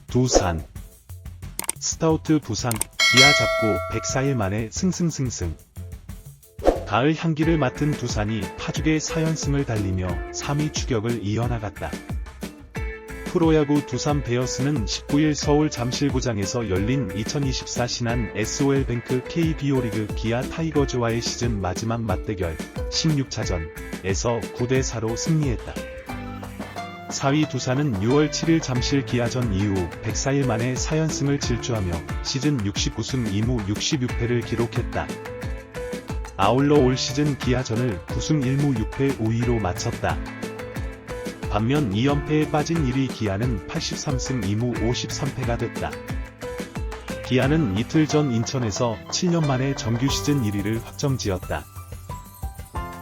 두산 스타우트 부상, 기아 잡고 104일 만에 승승승승. 가을 향기를 맡은 두산이 파죽의 4연승을 달리며 3위 추격을 이어나갔다. 프로야구 두산 베어스는 19일 서울 잠실구장에서 열린 2024 신한 SOL뱅크 KBO 리그 기아 타이거즈와의 시즌 마지막 맞대결 16차전에서 9대4로 승리했다. 4위 두산은 6월 7일 잠실 기아전 이후 104일 만에 4연승을 질주하며 시즌 69승 2무 66패를 기록했다. 아울러 올 시즌 기아전을 9승 1무 6패 5위로 마쳤다. 반면 2연패에 빠진 1위 기아는 83승 2무 53패가 됐다. 기아는 이틀 전 인천에서 7년 만에 정규 시즌 1위를 확정지었다.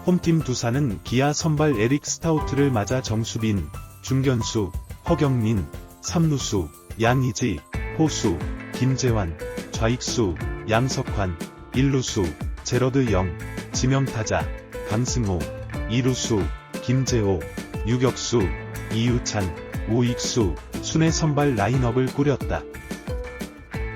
홈팀 두산은 기아 선발 에릭 스타우트를 맞아 정수빈, 중견수, 허경민, 삼루수, 양의지, 포수, 김재환, 좌익수, 양석환, 일루수, 제러드 영, 지명타자, 강승호, 이루수, 김재호, 유격수, 이유찬, 오익수, 순의 선발 라인업을 꾸렸다.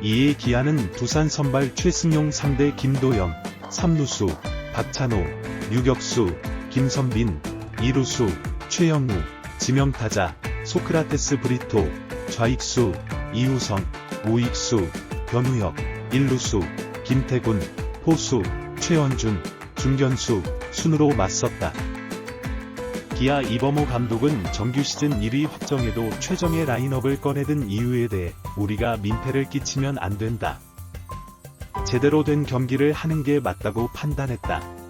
이에 기아는 두산 선발 최승용 상대 김도영, 삼루수, 박찬호, 유격수, 김선빈, 이루수, 최영우, 지명타자, 소크라테스 브리토, 좌익수, 이우성, 오익수, 변우혁, 일루수, 김태군, 포수, 최원준, 중견수, 순으로 맞섰다. 기아 이범호 감독은 정규 시즌 1위 확정에도 최정예 라인업을 꺼내든 이유에 대해 우리가 민폐를 끼치면 안 된다. 제대로 된 경기를 하는 게 맞다고 판단했다.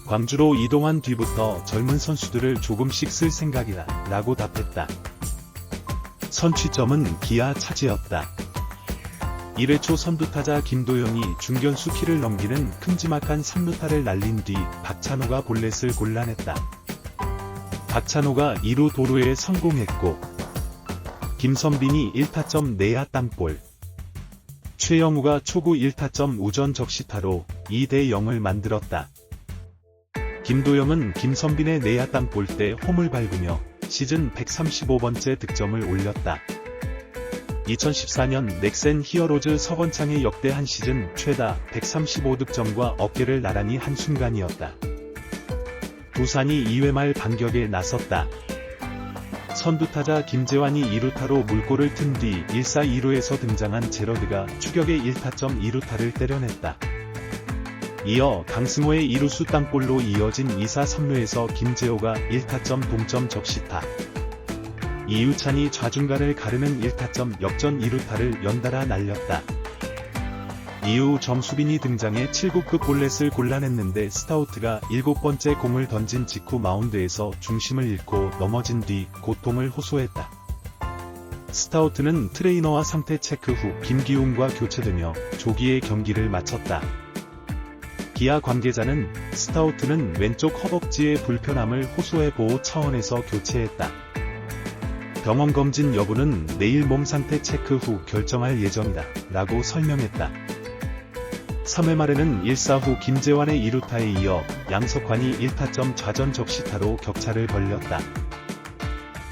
광주로 이동한 뒤부터 젊은 선수들을 조금씩 쓸 생각이다 라고 답했다. 선취점은 기아 차지였다. 1회 초 선두타자 김도영이 중견수 키를 넘기는 큼지막한 3루타를 날린 뒤 박찬호가 볼넷을 골라냈다. 박찬호가 2루 도루에 성공했고 김선빈이 1타점 내야 땅볼, 최영우가 초구 1타점 우전 적시타로 2대0을 만들었다. 김도영은 김선빈의 내야 땅볼 때 홈을 밟으며 시즌 135번째 득점을 올렸다. 2014년 넥센 히어로즈 서건창의 역대 한 시즌 최다 135득점과 어깨를 나란히 한 순간이었다. 두산이 2회 말 반격에 나섰다. 선두타자 김재환이 2루타로 물꼬를 튼 뒤 1사 2루에서 등장한 제러드가 추격의 1타점 2루타를 때려냈다. 이어 강승호의 2루수 땅볼로 이어진 2사 3루에서 김재호가 1타점 동점 적시타, 이유찬이 좌중간을 가르는 1타점 역전 2루타를 연달아 날렸다. 이후 정수빈이 등장해 7구급 볼넷을 골라냈는데 스타우트가 7번째 공을 던진 직후 마운드에서 중심을 잃고 넘어진 뒤 고통을 호소했다. 스타우트는 트레이너와 상태 체크 후 김기웅과 교체되며 조기에 경기를 마쳤다. 기아 관계자는 스타우트는 왼쪽 허벅지의 불편함을 호소해 보호 차원에서 교체했다. 병원 검진 여부는 내일 몸 상태 체크 후 결정할 예정이다 라고 설명했다. 3회 말에는 1사 후 김재환의 2루타에 이어 양석환이 1타점 좌전 적시타로 격차를 벌렸다.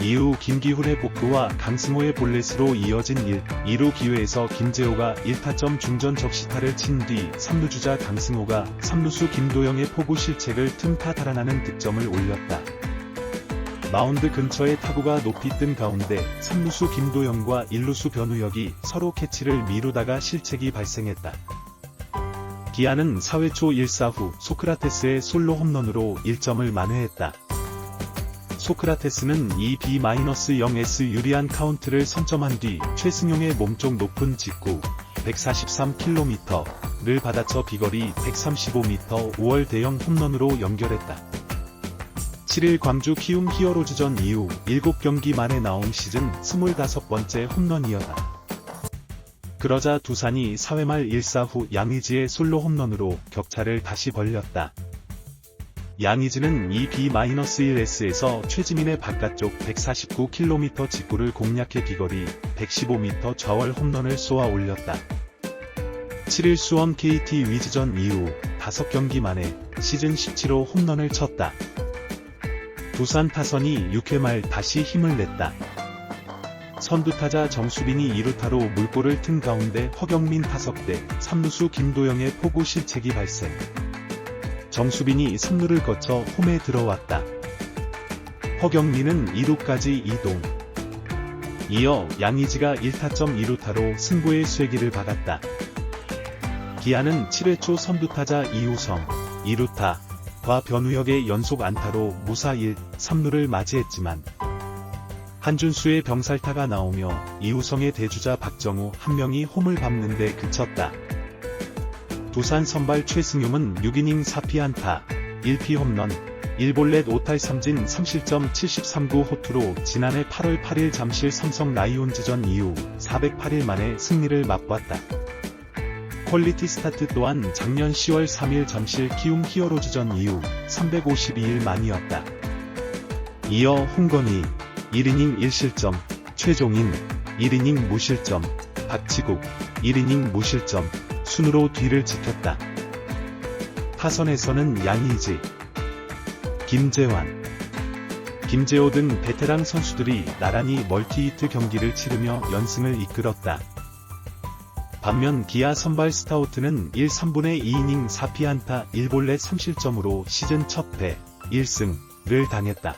이후 김기훈의 복구와 강승호의 볼넷으로 이어진 2루 기회에서 김재호가 1타점 중전 적시타를 친 뒤 3루주자 강승호가 3루수 김도영의 포구 실책을 틈타 달아나는 득점을 올렸다. 마운드 근처에 타구가 높이 뜬 가운데 3루수 김도영과 1루수 변우혁이 서로 캐치를 미루다가 실책이 발생했다. 기아는 4회 초 1사 후 소크라테스의 솔로 홈런으로 1점을 만회했다. 소크라테스는 2B-0S 유리한 카운트를 선점한 뒤 최승용의 몸쪽 높은 직구 143km를 받아쳐 비거리 135m 5월 대형 홈런으로 연결했다. 7일 광주 키움 히어로즈전 이후 7경기 만에 나온 시즌 25번째 홈런이었다. 그러자 두산이 4회 말 1사 후 양의지의 솔로 홈런으로 격차를 다시 벌렸다. 양의지는 2B-1S에서 최지민의 바깥쪽 149km 직구를 공략해 비거리 115m 좌월 홈런을 쏘아 올렸다. 7일 수원 KT 위즈전 이후 5경기 만에 시즌 17호 홈런을 쳤다. 두산 타선이 6회 말 다시 힘을 냈다. 선두타자 정수빈이 2루타로 물꼬를 튼 가운데 허경민 타석대 3루수 김도영의 포구 실책이 발생. 정수빈이 3루를 거쳐 홈에 들어왔다. 허경민은 2루까지 이동. 이어 양의지가 1타점 2루타로 승부의 쐐기를 박았다. 기아는 7회 초 선두타자 이우성, 2루타과 변우혁의 연속 안타로 무사 1, 3루를 맞이했지만 한준수의 병살타가 나오며 이우성의 대주자 박정우 한 명이 홈을 밟는 데 그쳤다. 두산 선발 최승용은 6이닝 4피안타, 1피 홈런, 1볼넷 5탈 3진 3실점 73구 호투로 지난해 8월 8일 잠실 삼성 라이온즈전 이후 408일 만에 승리를 맛봤다. 퀄리티 스타트 또한 작년 10월 3일 잠실 키움 히어로즈전 이후 352일 만이었다. 이어 홍건희 1이닝 1실점, 최종인 1이닝 무실점, 박치국 1이닝 무실점, 순으로 뒤를 지켰다. 타선에서는 양의지, 김재환, 김재호 등 베테랑 선수들이 나란히 멀티히트 경기를 치르며 연승을 이끌었다. 반면 기아 선발 스타우트는 1, 3분의 2이닝 4피안타 1볼넷 3실점으로 시즌 첫 패, 1승을 당했다.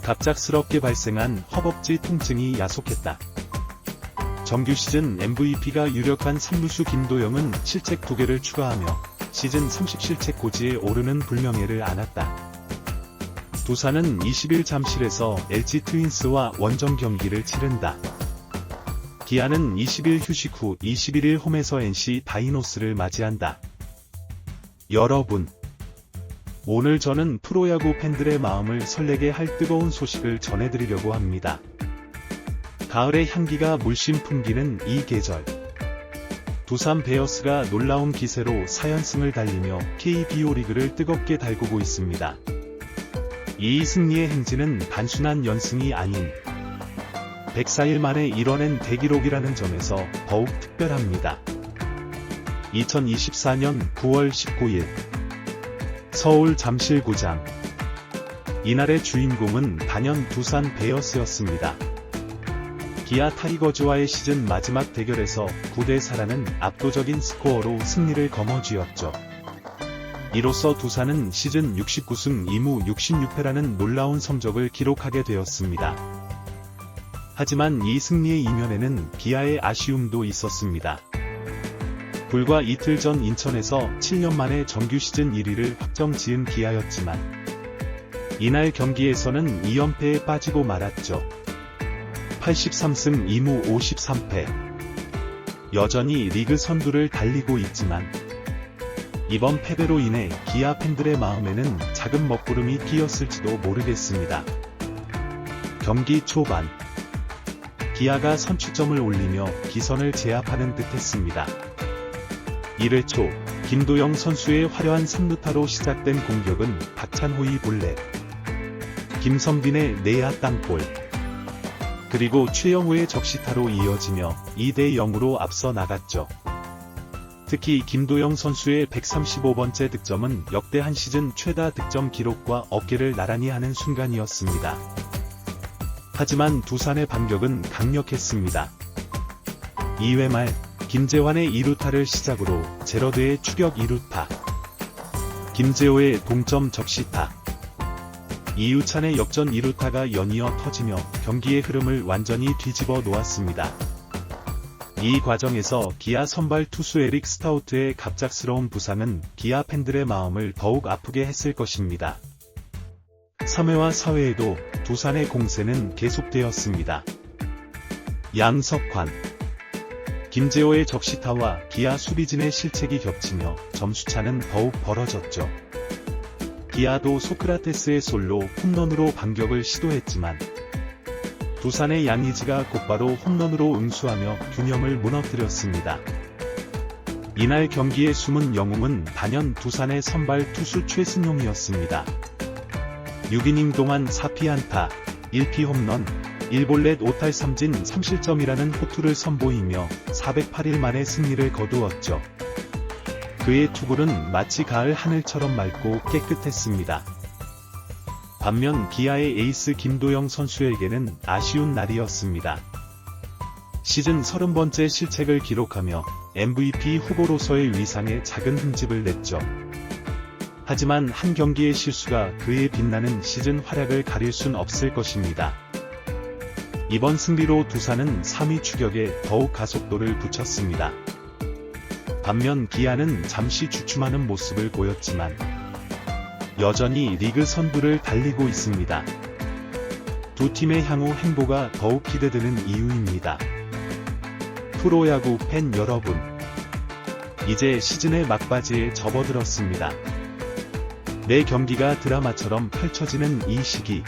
갑작스럽게 발생한 허벅지 통증이 야속했다. 정규 시즌 MVP가 유력한 3루수 김도영은 실책 2개를 추가하며 시즌 30실책 고지에 오르는 불명예를 안았다. 두산은 20일 잠실에서 LG 트윈스와 원정 경기를 치른다. 기아는 20일 휴식 후 21일 홈에서 NC 다이노스를 맞이한다. 여러분, 오늘 저는 프로야구 팬들의 마음을 설레게 할 뜨거운 소식을 전해드리려고 합니다. 가을의 향기가 물씬 풍기는 이 계절. 두산 베어스가 놀라운 기세로 4연승을 달리며 KBO 리그를 뜨겁게 달구고 있습니다. 이 승리의 행진은 단순한 연승이 아닌 104일 만에 이뤄낸 대기록이라는 점에서 더욱 특별합니다. 2024년 9월 19일 서울 잠실구장. 이날의 주인공은 단연 두산 베어스였습니다. 기아 타이거즈와의 시즌 마지막 대결에서 9대4라는 압도적인 스코어로 승리를 거머쥐었죠. 이로써 두산은 시즌 69승 2무 66패라는 놀라운 성적을 기록하게 되었습니다. 하지만 이 승리의 이면에는 기아의 아쉬움도 있었습니다. 불과 이틀 전 인천에서 7년 만에 정규 시즌 1위를 확정 지은 기아였지만 이날 경기에서는 2연패에 빠지고 말았죠. 83승 2무 53패. 여전히 리그 선두를 달리고 있지만 이번 패배로 인해 기아 팬들의 마음에는 작은 먹구름이 끼었을지도 모르겠습니다. 경기 초반 기아가 선취점을 올리며 기선을 제압하는 듯했습니다. 1회 초 김도영 선수의 화려한 3루타로 시작된 공격은 박찬호의 볼넷, 김선빈의 내야 땅볼, 그리고 최영우의 적시타로 이어지며 2대0으로 앞서 나갔죠. 특히 김도영 선수의 135번째 득점은 역대 한 시즌 최다 득점 기록과 어깨를 나란히 하는 순간이었습니다. 하지만 두산의 반격은 강력했습니다. 2회 말 김재환의 2루타를 시작으로 제러드의 추격 2루타, 김재호의 동점 적시타, 이유찬의 역전 2루타가 연이어 터지며 경기의 흐름을 완전히 뒤집어 놓았습니다. 이 과정에서 기아 선발 투수 에릭 스타우트의 갑작스러운 부상은 기아 팬들의 마음을 더욱 아프게 했을 것입니다. 3회와 4회에도 두산의 공세는 계속되었습니다. 양석환, 김재호의 적시타와 기아 수비진의 실책이 겹치며 점수차는 더욱 벌어졌죠. 기아도 소크라테스의 솔로 홈런으로 반격을 시도했지만 두산의 양의지가 곧바로 홈런으로 응수하며 균형을 무너뜨렸습니다. 이날 경기의 숨은 영웅은 단연 두산의 선발 투수 최승용이었습니다. 6이닝 동안 4피안타, 1피 홈런, 1볼넷 5탈 3진 3실점이라는 호투를 선보이며 408일 만에 승리를 거두었죠. 그의 투구는 마치 가을 하늘처럼 맑고 깨끗했습니다. 반면 기아의 에이스 김도영 선수에게는 아쉬운 날이었습니다. 시즌 30번째 실책을 기록하며 MVP 후보로서의 위상에 작은 흠집을 냈죠. 하지만 한 경기의 실수가 그의 빛나는 시즌 활약을 가릴 순 없을 것입니다. 이번 승리로 두산은 3위 추격에 더욱 가속도를 붙였습니다. 반면 기아는 잠시 주춤하는 모습을 보였지만 여전히 리그 선두를 달리고 있습니다. 두 팀의 향후 행보가 더욱 기대되는 이유입니다. 프로야구 팬 여러분, 이제 시즌의 막바지에 접어들었습니다. 매 경기가 드라마처럼 펼쳐지는 이 시기,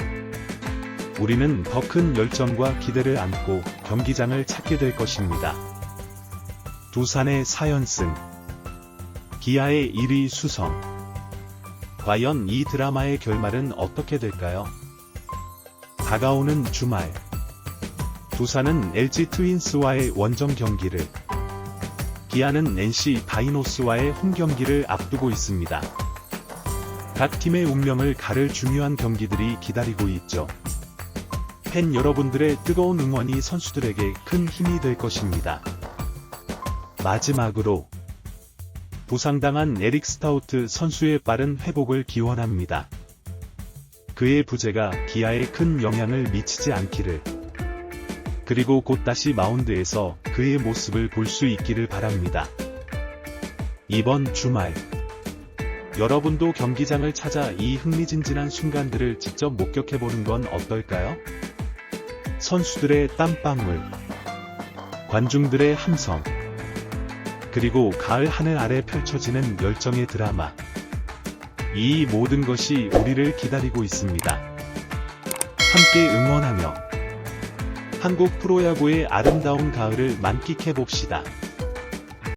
우리는 더 큰 열정과 기대를 안고 경기장을 찾게 될 것입니다. 두산의 4연승, 기아의 1위 수성. 과연 이 드라마의 결말은 어떻게 될까요? 다가오는 주말, 두산은 LG 트윈스와의 원정 경기를, 기아는 NC 다이노스와의 홈 경기를 앞두고 있습니다. 각 팀의 운명을 가를 중요한 경기들이 기다리고 있죠. 팬 여러분들의 뜨거운 응원이 선수들에게 큰 힘이 될 것입니다. 마지막으로 부상당한 에릭 스타우트 선수의 빠른 회복을 기원합니다. 그의 부재가 기아에 큰 영향을 미치지 않기를, 그리고 곧 다시 마운드에서 그의 모습을 볼 수 있기를 바랍니다. 이번 주말 여러분도 경기장을 찾아 이 흥미진진한 순간들을 직접 목격해보는 건 어떨까요? 선수들의 땀방울, 관중들의 함성, 그리고 가을 하늘 아래 펼쳐지는 열정의 드라마. 이 모든 것이 우리를 기다리고 있습니다. 함께 응원하며 한국 프로야구의 아름다운 가을을 만끽해봅시다.